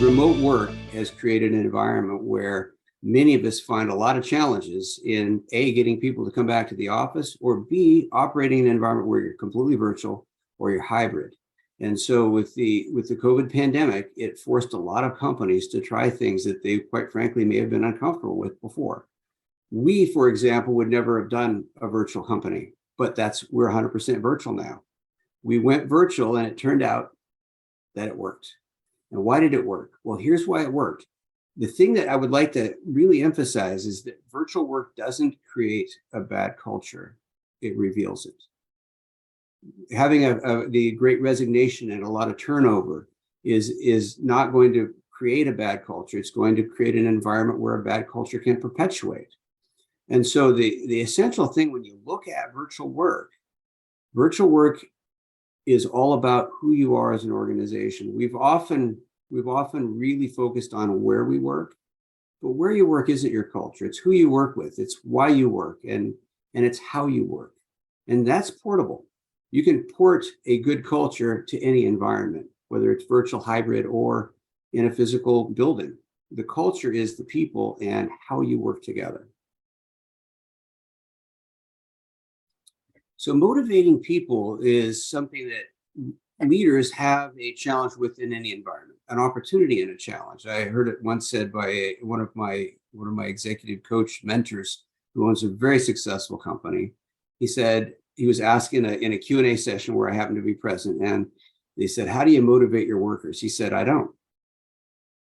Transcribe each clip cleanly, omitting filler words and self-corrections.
remote work has created an environment where many of us find a lot of challenges in A, getting people to come back to the office, or B, operating in an environment where you're completely virtual or you're hybrid. And so with the COVID pandemic, it forced a lot of companies to try things that they, quite frankly, may have been uncomfortable with before. We, for example, would never have done a virtual company, but we're 100% virtual now. We went virtual and it turned out that it worked. And why did it work? Well, here's why it worked. The thing that I would like to really emphasize is that virtual work doesn't create a bad culture. It reveals it. Having the great resignation and a lot of turnover is not going to create a bad culture. It's going to create an environment where a bad culture can perpetuate. And so the essential thing when you look at virtual work is all about who you are as an organization. We've often really focused on where we work, but where you work isn't your culture. It's who you work with. It's why you work, and it's how you work. And that's portable. You can port a good culture to any environment, whether it's virtual, hybrid, or in a physical building. The culture is the people and how you work together. So motivating people is something that leaders have a challenge with in any environment, an opportunity and a challenge. I heard it once said by one of my executive coach mentors who owns a very successful company. He said, he was asked in a Q&A session where I happened to be present, and they said, how do you motivate your workers? He said, I don't.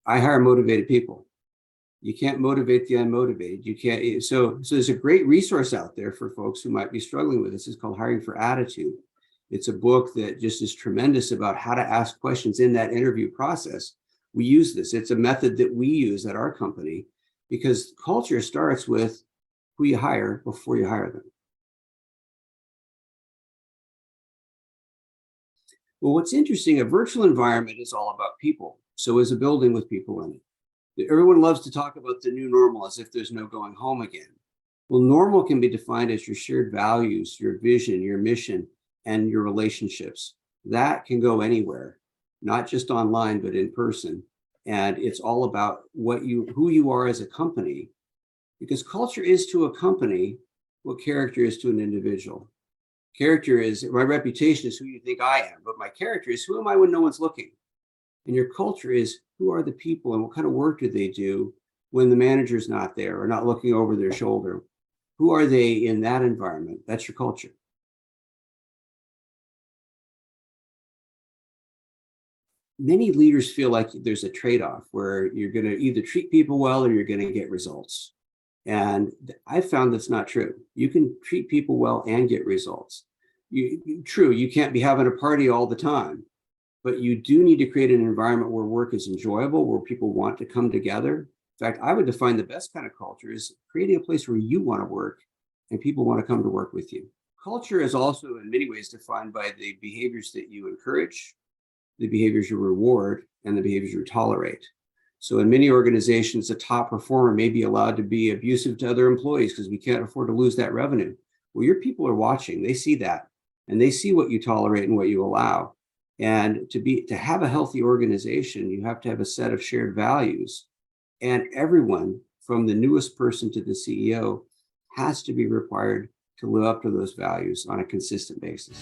I hire motivated people. You can't motivate the unmotivated. You can't. So there's a great resource out there for folks who might be struggling with this. It's called Hiring for Attitude. It's a book that just is tremendous about how to ask questions in that interview process. We use this. It's a method that we use at our company because culture starts with who you hire before you hire them. Well, what's interesting, a virtual environment is all about people. So is a building with people in it. Everyone loves to talk about the new normal as if there's no going home again. Well, normal can be defined as your shared values, your vision, your mission, and your relationships. That can go anywhere, not just online, but in person. And it's all about who you are as a company, because culture is to a company what character is to an individual. Character is, my reputation is who you think I am, but my character is who am I when no one's looking? And your culture is who are the people and what kind of work do they do when the manager's not there or not looking over their shoulder? Who are they in that environment? That's your culture. Many leaders feel like there's a trade-off where you're going to either treat people well or you're going to get results. And I found that's not true. You can treat people well and get results. True, you can't be having a party all the time, but you do need to create an environment where work is enjoyable, where people want to come together. In fact, I would define the best kind of culture is creating a place where you want to work and people want to come to work with you. Culture is also in many ways defined by the behaviors that you encourage, the behaviors you reward, and the behaviors you tolerate. So in many organizations, the top performer may be allowed to be abusive to other employees because we can't afford to lose that revenue. Well, your people are watching, they see that, and they see what you tolerate and what you allow. And to have a healthy organization, you have to have a set of shared values. And everyone, from the newest person to the CEO, has to be required to live up to those values on a consistent basis.